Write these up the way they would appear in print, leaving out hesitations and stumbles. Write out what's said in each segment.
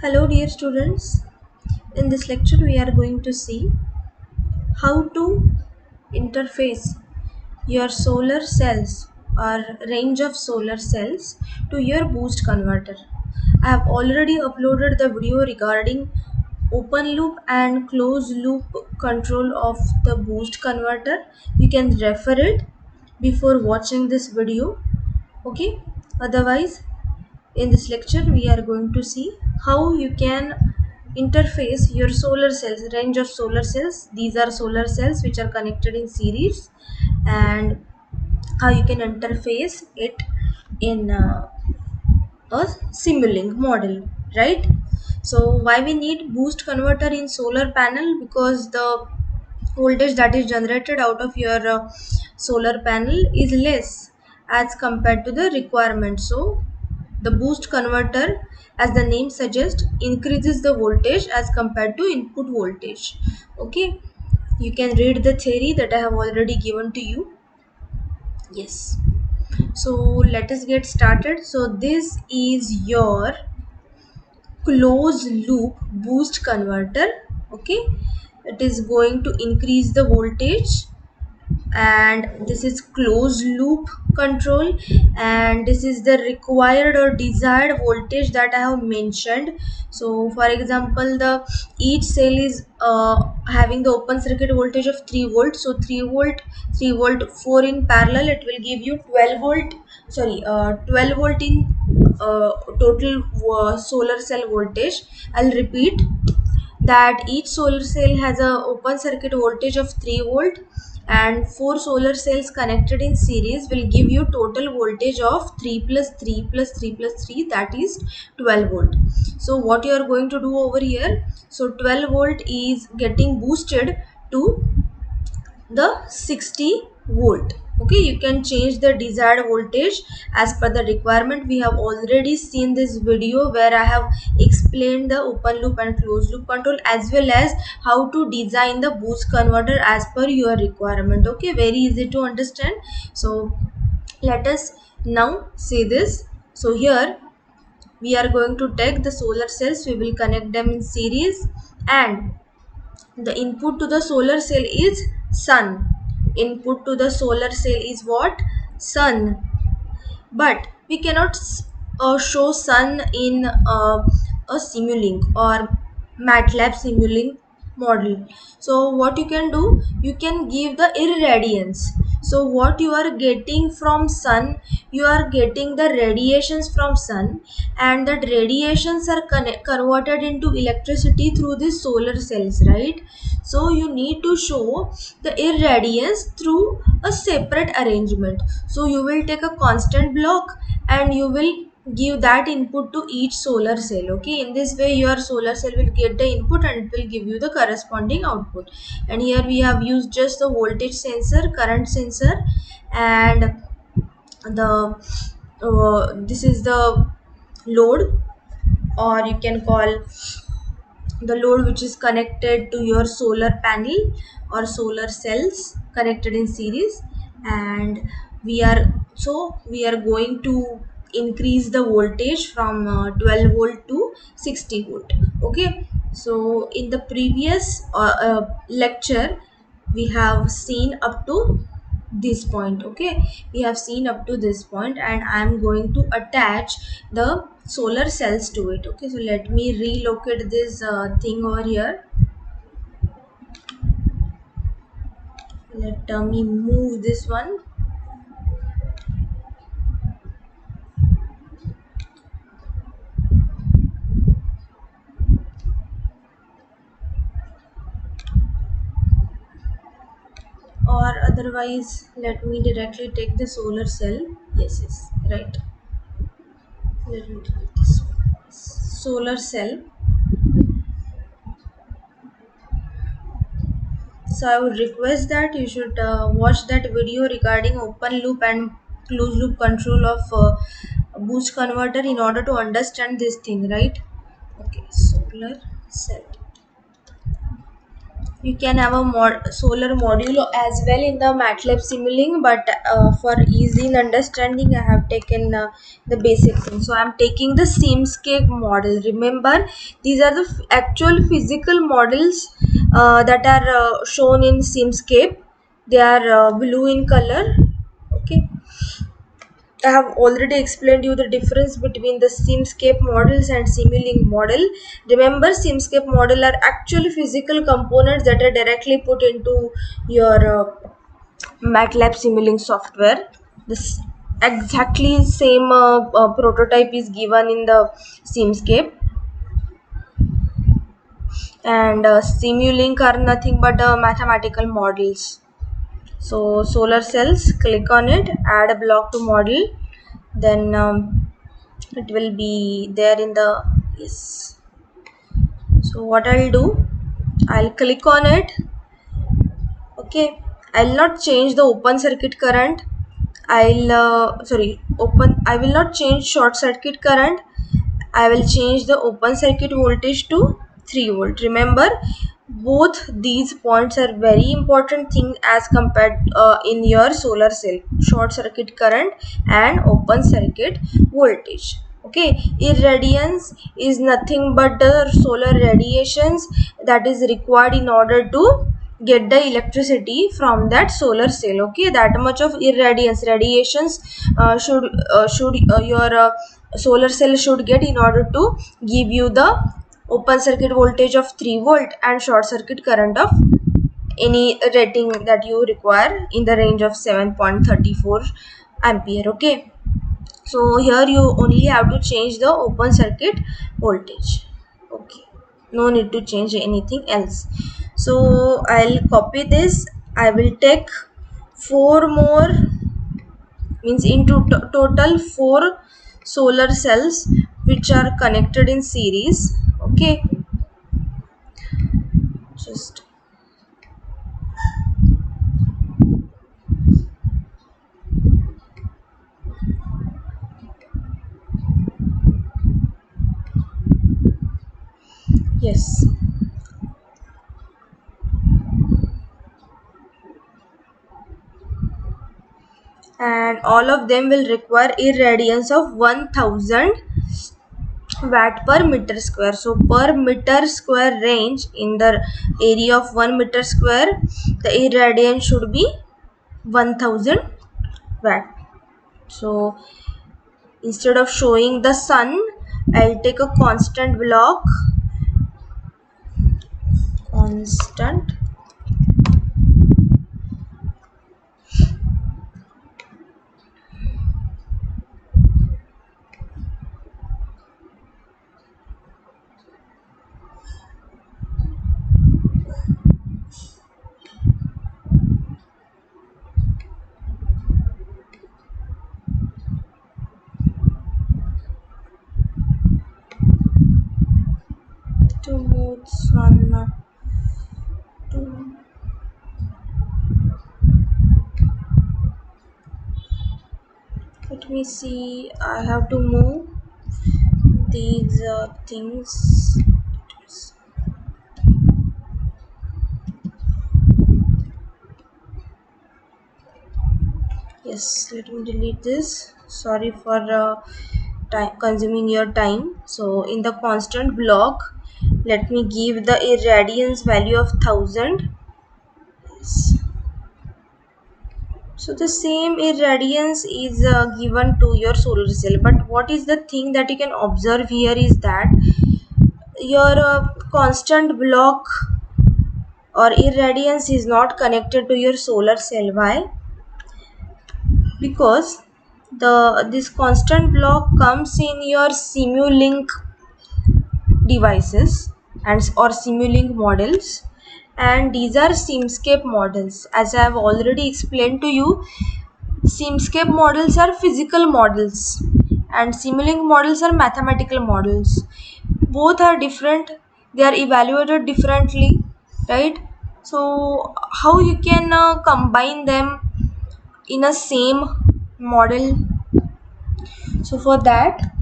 Hello dear students, in this lecture we are going to see how to interface your solar cells or range of solar cells to your boost converter. I have already uploaded the video regarding open loop and closed loop control of the boost converter. You can refer it before watching this video. Okay, otherwise in this lecture we are going to see how you can interface your solar cells, range of solar cells. These are solar cells which are connected in series, and how you can interface it in a Simulink model, right? So why we need boost converter in solar panel? Because the voltage that is generated out of your solar panel is less as compared to the requirement. So the boost converter, as the name suggests, increases the voltage as compared to input voltage. Okay, you can read the theory that I have already given to you. Yes, so let us get started. So this is your closed loop boost converter. Okay, it is going to increase the voltage, and this is closed loop control, and this is the required or desired voltage that I have mentioned. So for example, the each cell is having the open circuit voltage of 3 volts. So 3 volt 4 in parallel, it will give you 12 volt, sorry, 12 volt in total solar cell voltage. I'll repeat that each solar cell has a open circuit voltage of 3 volt, and 4 solar cells connected in series will give you total voltage of 3 plus 3 plus 3 plus 3, that is 12 volt. So what you are going to do over here, so 12 volt is getting boosted to the 60 volt. Okay, you can change the desired voltage as per the requirement. We have already seen this video where I have explained the open loop and closed loop control, as well as how to design the boost converter as per your requirement. Okay, very easy to understand. So let us now see this. So here we are going to take the solar cells, we will connect them in series, and the input to the solar cell is sun. Input to the solar cell is what? Sun. But we cannot show sun in a Simulink or MATLAB Simulink model. So what you can do, you can give the irradiance. So what you are getting from sun, you are getting the radiations from sun, and that radiations are converted into electricity through the solar cells, right? So you need to show the irradiance through a separate arrangement. So you will take a constant block and you will give that input to each solar cell. Okay, in this way your solar cell will get the input and it will give you the corresponding output. And here we have used just the voltage sensor, current sensor, and the this is the load, or you can call the load which is connected to your solar panel or solar cells connected in series. And we are going to increase the voltage from 12 volt to 60 volt. Okay, so in the previous lecture we have seen up to this point. Okay, we have seen up to this point, and I am going to attach the solar cells to it. Okay, so let me relocate this thing over here. Let me move this one. Or otherwise let me directly take the solar cell. Yes, right, let me take this one. Solar cell. So I would request that you should watch that video regarding open loop and closed loop control of boost converter in order to understand this thing, right? Okay, solar cell. You can have a solar module as well in the MATLAB Simulink, but for easy in understanding, I have taken the basic thing. So I am taking the Simscape model. Remember, these are the actual physical models that are shown in Simscape. They are blue in color. Okay. I have already explained you the difference between the Simscape models and Simulink model. Remember, Simscape model are actual physical components that are directly put into your MATLAB Simulink software. This exactly same prototype is given in the Simscape, and Simulink are nothing but mathematical models. So solar cells, click on it, add a block to model, then it will be there in the yes. So what I'll do, I'll click on it. Okay, I'll not change the open circuit current. I will not change short circuit current. I will change the open circuit voltage to 3 volt. Remember, both these points are very important thing as compared in your solar cell: short circuit current and open circuit voltage. Okay, irradiance is nothing but the solar radiations that is required in order to get the electricity from that solar cell. Okay, that much of irradiance radiations should your solar cell should get in order to give you the open circuit voltage of 3 volt and short circuit current of any rating that you require in the range of 7.34 ampere. Okay, so here you only have to change the open circuit voltage. Okay, no need to change anything else. So I'll copy this. I will take 4 more, means into total 4 solar cells which are connected in series. Okay, just yes, and all of them will require irradiance of 1000 watt per meter square. So per meter square range, in the area of 1 meter square, the irradiance should be 1000 watt. So instead of showing the sun, I'll take a constant block, constant, two modes, one, two. Let me see. I have to move these things. Yes, let me delete this. Sorry for time consuming your time. So in the constant block, let me give the irradiance value of 1000. Yes. So the same irradiance is given to your solar cell, but what is the thing that you can observe here is that your constant block or irradiance is not connected to your solar cell. Why? Because this constant block comes in your Simulink devices and or Simulink models, and these are Simscape models. As I have already explained to you, Simscape models are physical models and Simulink models are mathematical models. Both are different, they are evaluated differently, right? So how you can combine them in a same model? So for that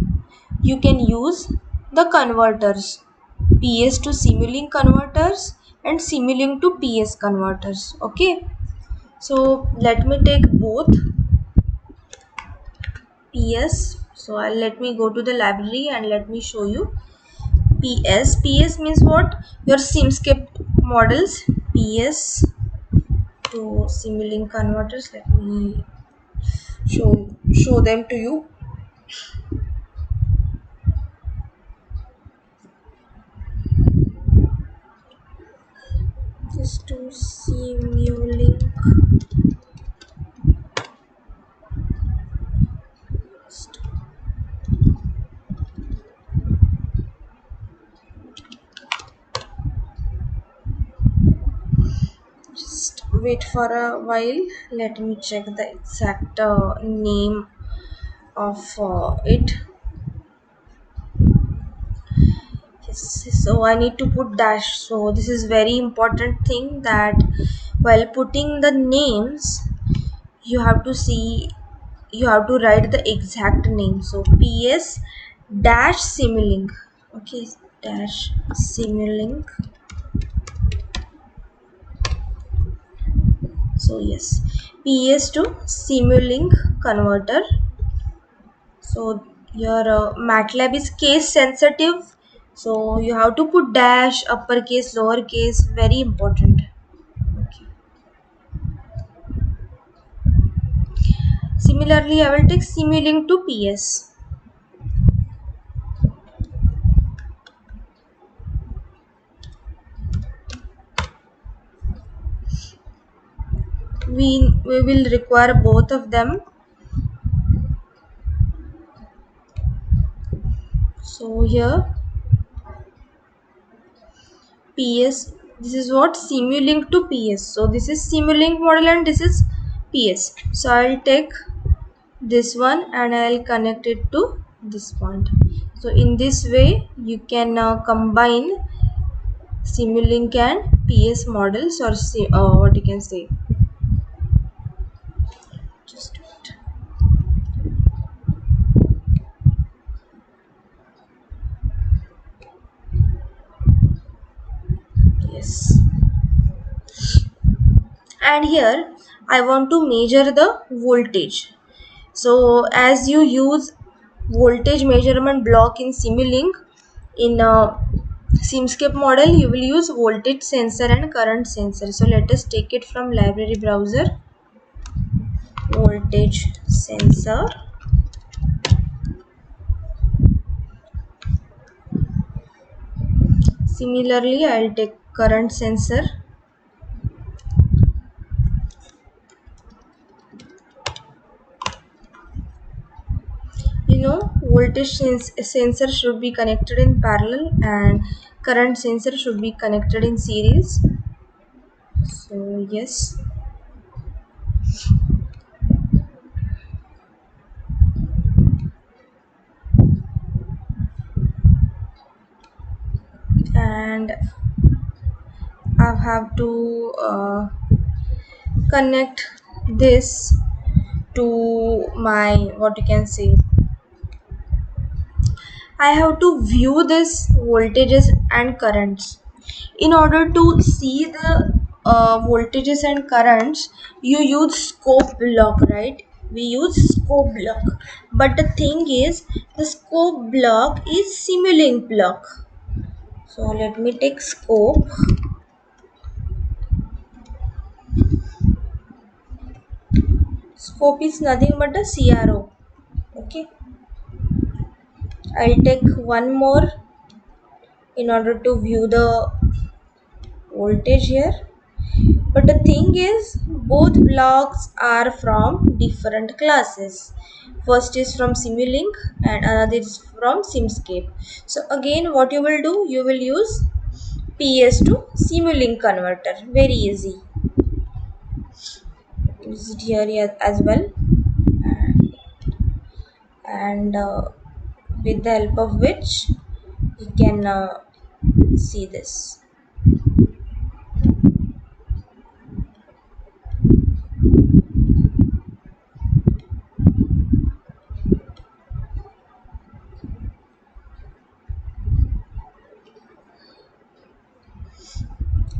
you can use the converters, PS to Simulink converters and Simulink to PS converters. Okay, so let me take both PS. So let me go to the library and let me show you PS. PS means what? Your Simscape models. PS to Simulink converters. Let me show them to you. Just to Simulink. Just wait for a while. Let me check the exact name of it. Yes, so I need to put dash. So this is very important thing, that while putting the names, you have to see, you have to write the exact name. So PS dash Simulink. Okay, dash Simulink. So yes, PS to Simulink converter. So your MATLAB is case sensitive, so you have to put dash, uppercase, lowercase, very important. Okay. Similarly, I will take Simulink to PS. We will require both of them. So here PS, this is what Simulink to PS. So this is Simulink model and this is PS. So I'll take this one and I'll connect it to this point. So in this way you can combine Simulink and PS models, or what you can say. Just wait. Yes. And here I want to measure the voltage. So as you use voltage measurement block in Simulink, in Simscape model you will use voltage sensor and current sensor. So let us take it from library browser. Voltage sensor. Similarly, I'll take current sensor. Voltage sensor should be connected in parallel and current sensor should be connected in series. So yes, and I have to connect this to my, what you can say, I have to view this voltages and currents. In order to see the voltages and currents, you use scope block, right? We use scope block. But the thing is, the scope block is Simulink block. So let me take scope. Scope is nothing but a CRO. Okay. I'll take one more in order to view the voltage here. But the thing is, both blocks are from different classes. First is from Simulink and another is from Simscape. So again, what you will do, you will use PS to Simulink converter. Very easy. Use it here as well, and with the help of which you can see this.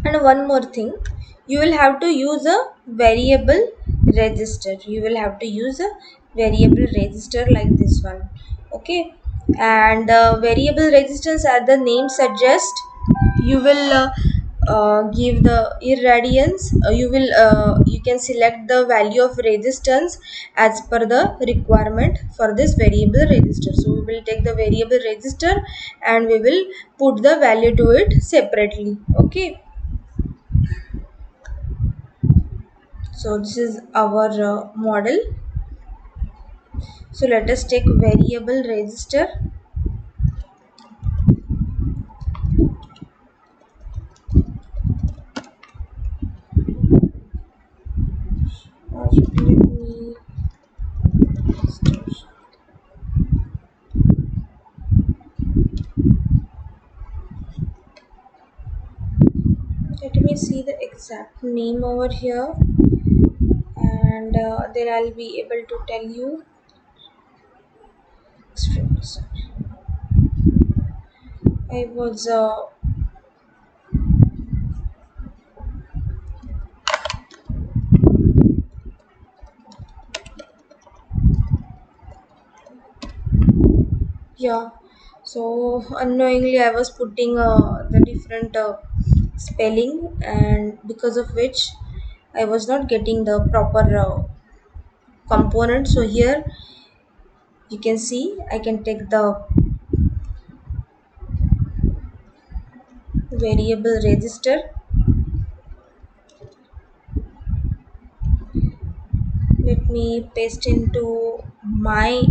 And one more thing, you will have to use a variable register. You will have to use a variable register like this one. Okay, and variable registers, as the name suggests, you will give the irradiance. You can select the value of resistance as per the requirement for this variable register. So we will take the variable register and we will put the value to it separately. Okay, so this is our model. So let us take variable register. Let me see the exact name over here, and then I'll be able to tell you. Extremely sorry. I was yeah. So unknowingly I was putting the different spelling, and because of which I was not getting the proper component. So here you can see I can take the variable register. Let me paste into my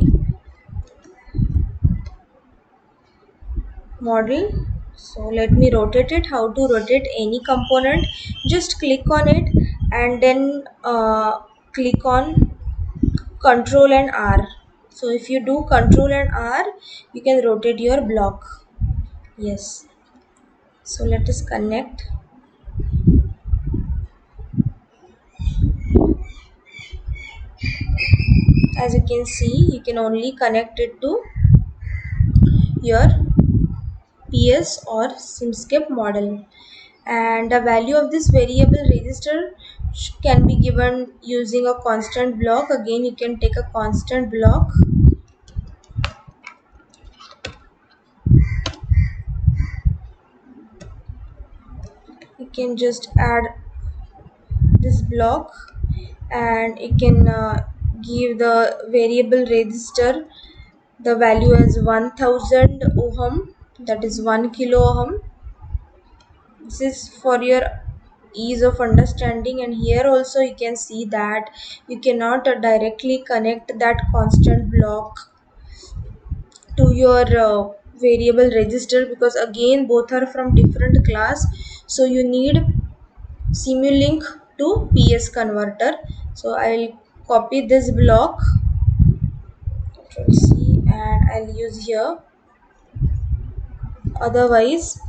model. So let me rotate it. How to rotate any component? Just click on it and then click on Control and R. So if you do Control and R, you can rotate your block. Yes. So let us connect. As you can see, you can only connect it to your PS or Simscape model. And the value of this variable register can be given using a constant block. Again, you can take a constant block. You can just add this block, and you can give the variable register the value as 1000 ohm, that is 1 kilo ohm. This is for your ease of understanding. And here also you can see that you cannot directly connect that constant block to your variable register, because again both are from different class. So you need Simulink to PS converter. So I'll copy this block, Ctrl C, and I'll use here. Otherwise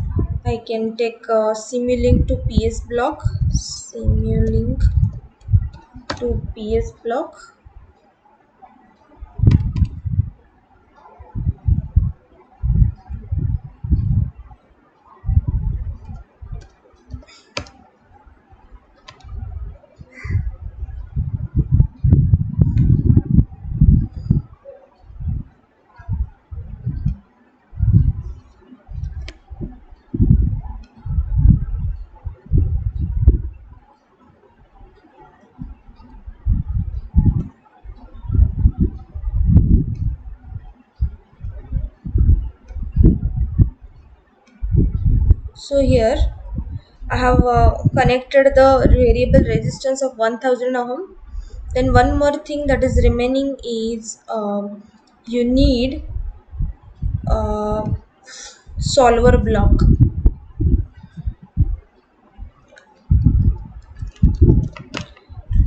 I can take Simulink to PS block, Simulink to PS block. So here I have connected the variable resistance of 1000 ohm. Then one more thing that is remaining is you need uh, solver block.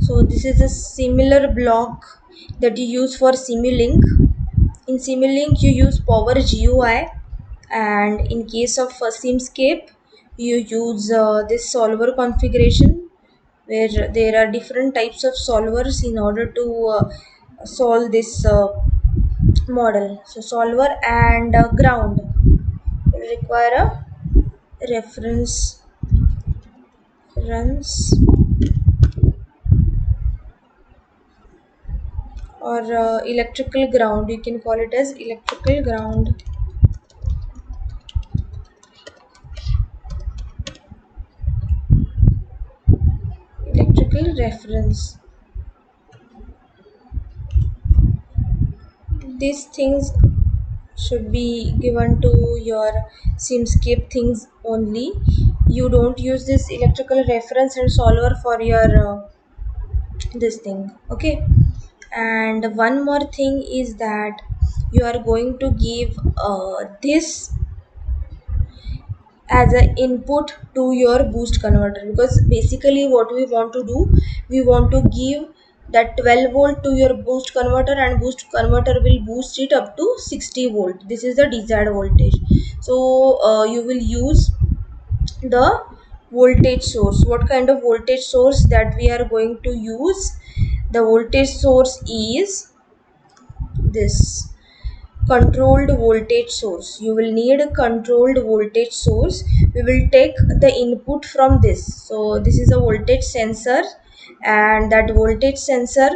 So this is a similar block that you use for Simulink. In Simulink you use Power GUI, and in case of Simscape you use this solver configuration, where there are different types of solvers in order to solve this model. So solver and ground will require a reference runs or electrical ground, you can call it as electrical ground. Electrical reference. These things should be given to your Simscape things only. You don't use this electrical reference and solver for your this thing, okay? And one more thing is that you are going to give this as an input to your boost converter, because basically what we want to do, we want to give that 12 volt to your boost converter, and boost converter will boost it up to 60 volt. This is the desired voltage. So you will use the voltage source. What kind of voltage source that we are going to use? The voltage source is this controlled voltage source. You will need a controlled voltage source. We will take the input from this. So this is a voltage sensor, and that voltage sensor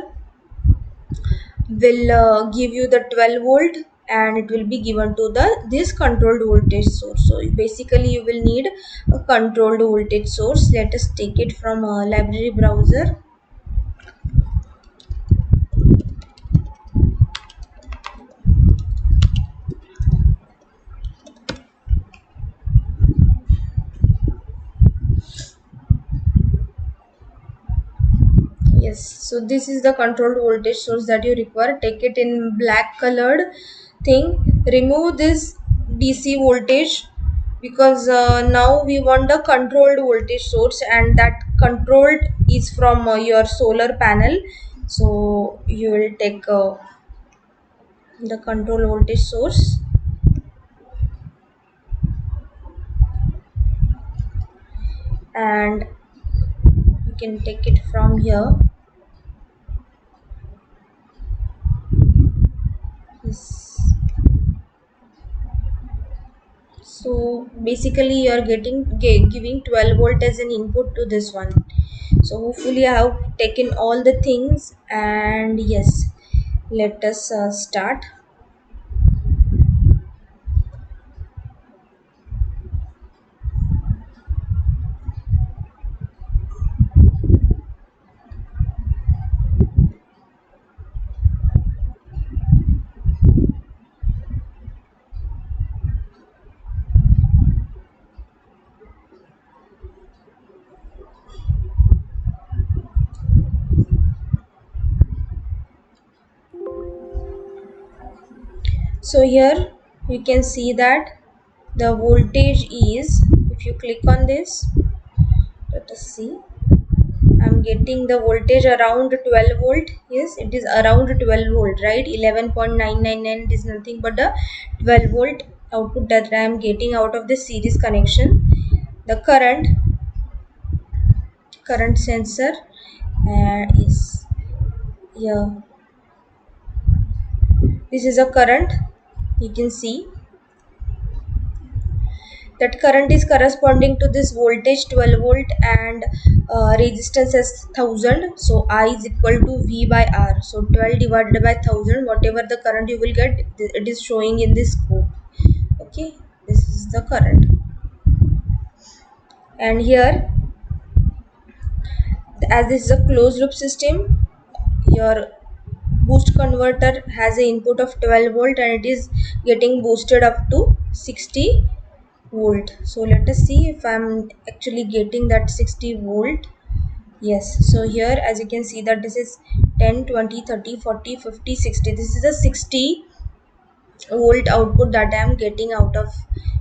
will give you the 12 volt, and it will be given to the this controlled voltage source. So basically you will need a controlled voltage source. Let us take it from a library browser. Yes, so this is the controlled voltage source that you require. Take it in black colored thing. Remove this DC voltage, because now we want the controlled voltage source, and that controlled is from your solar panel. So you will take the control voltage source, and you can take it from here. Yes. So basically you are giving 12 volt as an input to this one. So hopefully I have taken all the things, and yes, let us start. So here you can see that the voltage is, if you click on this, let us see, I'm getting the voltage around 12 volt. Yes, it is around 12 volt, right? 11.999 is nothing but the 12 volt output that I am getting out of the series connection. The current sensor is here. This is a current. You can see that current is corresponding to this voltage 12 volt, and resistance is 1000. So I is equal to V by R. So 12 divided by 1000, whatever the current you will get, it is showing in this scope. Okay, this is the current. And here, as this is a closed loop system, your boost converter has an input of 12 volt, and it is getting boosted up to 60 volt. So let us see if I'm actually getting that 60 volt. Yes, so here as you can see that this is 10, 20, 30, 40, 50, 60. This is a 60 volt output that I am getting out of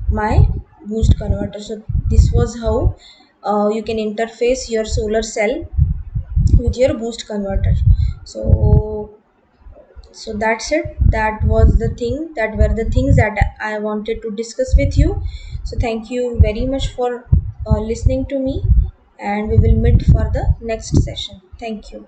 my boost converter. So this was how you can interface your solar cell with your boost converter. So that's it. That was the thing, that were the things that I wanted to discuss with you. So thank you very much for listening to me, and we will meet for the next session. Thank you.